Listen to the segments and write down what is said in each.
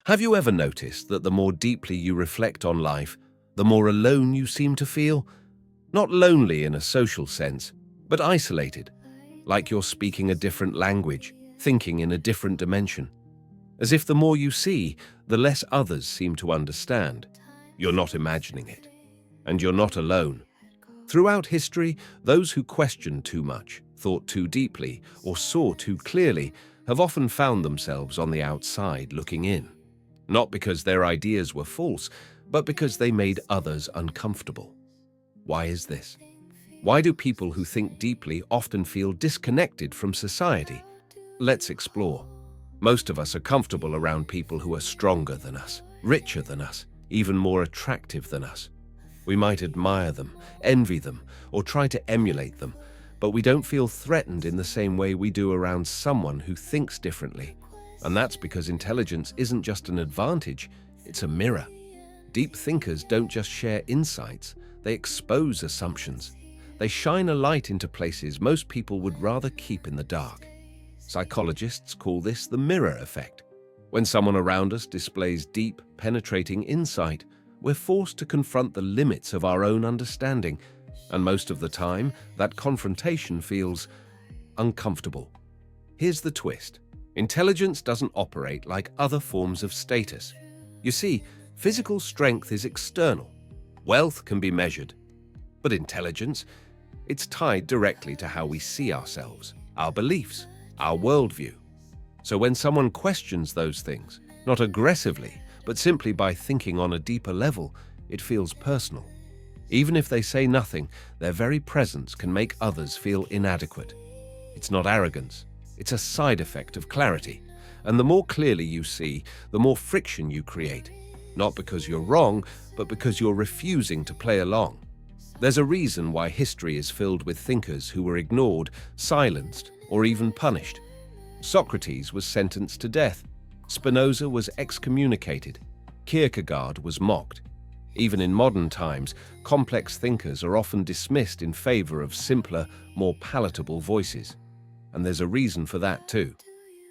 Have you ever noticed that the more deeply you reflect on life, the more alone you seem to feel? Not lonely in a social sense, but isolated, like you're speaking a different language, thinking in a different dimension. As if the more you see, the less others seem to understand. You're not imagining it. And you're not alone. Throughout history, those who questioned too much, thought too deeply, or saw too clearly have often found themselves on the outside looking in. Not because their ideas were false, but because they made others uncomfortable. Why is this? Why do people who think deeply often feel disconnected from society? Let's explore. Most of us are comfortable around people who are stronger than us, richer than us, even more attractive than us. We might admire them, envy them, or try to emulate them, but we don't feel threatened in the same way we do around someone who thinks differently. And that's because intelligence isn't just an advantage, it's a mirror. Deep thinkers don't just share insights, they expose assumptions. They shine a light into places most people would rather keep in the dark. Psychologists call this the mirror effect. When someone around us displays deep, penetrating insight, we're forced to confront the limits of our own understanding, and most of the time, that confrontation feels uncomfortable. Here's the twist. Intelligence doesn't operate like other forms of status. You see, physical strength is external. Wealth can be measured. But intelligence, it's tied directly to how we see ourselves, our beliefs, our worldview. So when someone questions those things, not aggressively, but simply by thinking on a deeper level, it feels personal. Even if they say nothing, their very presence can make others feel inadequate. It's not arrogance, it's a side effect of clarity. And the more clearly you see, the more friction you create. Not because you're wrong, but because you're refusing to play along. There's a reason why history is filled with thinkers who were ignored, silenced, or even punished. Socrates was sentenced to death. Spinoza was excommunicated. Kierkegaard was mocked. Even in modern times, complex thinkers are often dismissed in favor of simpler, more palatable voices. And there's a reason for that too.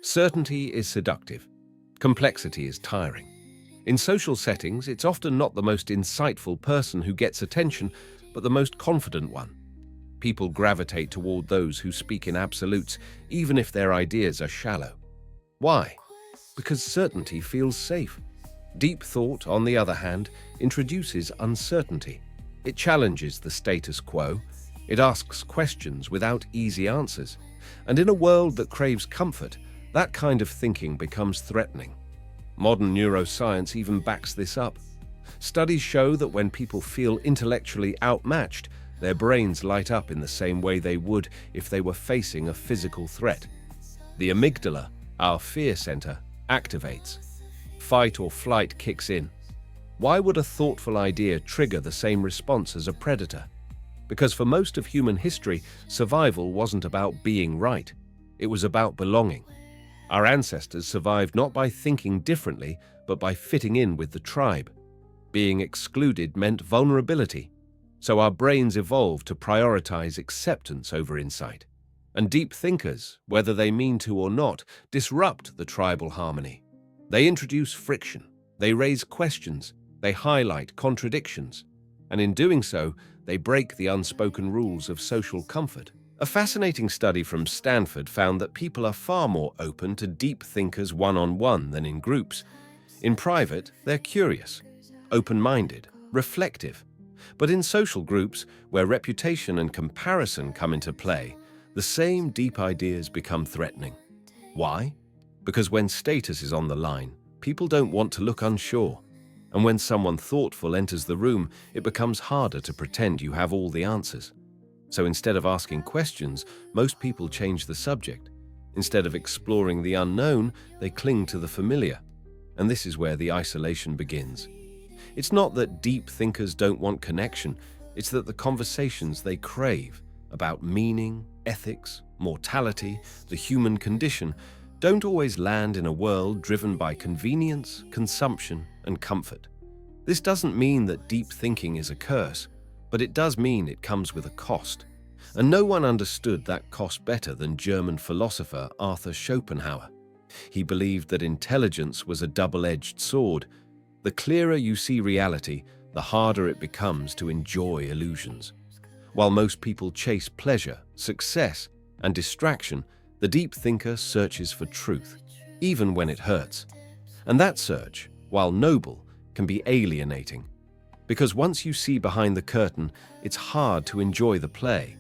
Certainty is seductive. Complexity is tiring. In social settings, it's often not the most insightful person who gets attention, but the most confident one. People gravitate toward those who speak in absolutes, even if their ideas are shallow. Why? Because certainty feels safe. Deep thought, on the other hand, introduces uncertainty. It challenges the status quo. It asks questions without easy answers. And in a world that craves comfort, that kind of thinking becomes threatening. Modern neuroscience even backs this up. Studies show that when people feel intellectually outmatched, their brains light up in the same way they would if they were facing a physical threat. The amygdala, our fear center, activates. Fight or flight kicks in. Why would a thoughtful idea trigger the same response as a predator? Because for most of human history, survival wasn't about being right. It was about belonging. Our ancestors survived not by thinking differently, but by fitting in with the tribe. Being excluded meant vulnerability. So our brains evolved to prioritize acceptance over insight. And deep thinkers, whether they mean to or not, disrupt the tribal harmony. They introduce friction. They raise questions. They highlight contradictions. And in doing so, they break the unspoken rules of social comfort. A fascinating study from Stanford found that people are far more open to deep thinkers one-on-one than in groups. In private, they're curious, open-minded, reflective. But in social groups, where reputation and comparison come into play, the same deep ideas become threatening. Why? Because when status is on the line, people don't want to look unsure. And when someone thoughtful enters the room, it becomes harder to pretend you have all the answers. So instead of asking questions, most people change the subject. Instead of exploring the unknown, they cling to the familiar. And this is where the isolation begins. It's not that deep thinkers don't want connection, it's that the conversations they crave about meaning, ethics, mortality, the human condition, don't always land in a world driven by convenience, consumption, and comfort. This doesn't mean that deep thinking is a curse, but it does mean it comes with a cost. And no one understood that cost better than German philosopher Arthur Schopenhauer. He believed that intelligence was a double-edged sword. The clearer you see reality, the harder it becomes to enjoy illusions. While most people chase pleasure, success, and distraction, the deep thinker searches for truth, even when it hurts. And that search, while noble, can be alienating. Because once you see behind the curtain, it's hard to enjoy the play.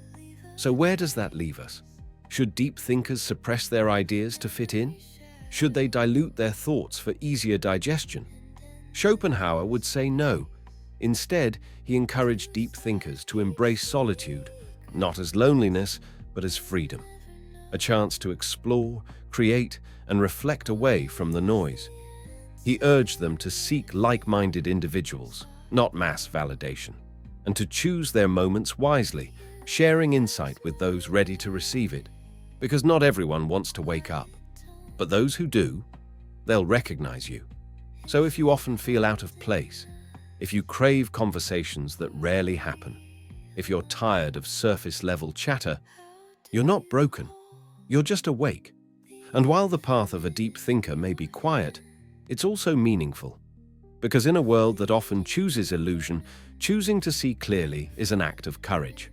So where does that leave us? Should deep thinkers suppress their ideas to fit in? Should they dilute their thoughts for easier digestion? Schopenhauer would say no. Instead, he encouraged deep thinkers to embrace solitude, not as loneliness, but as freedom. A chance to explore, create, and reflect away from the noise. He urged them to seek like-minded individuals, not mass validation, and to choose their moments wisely, sharing insight with those ready to receive it. Because not everyone wants to wake up, but those who do, they'll recognize you. So if you often feel out of place, if you crave conversations that rarely happen, if you're tired of surface-level chatter, you're not broken, you're just awake. And while the path of a deep thinker may be quiet, it's also meaningful. Because in a world that often chooses illusion, choosing to see clearly is an act of courage.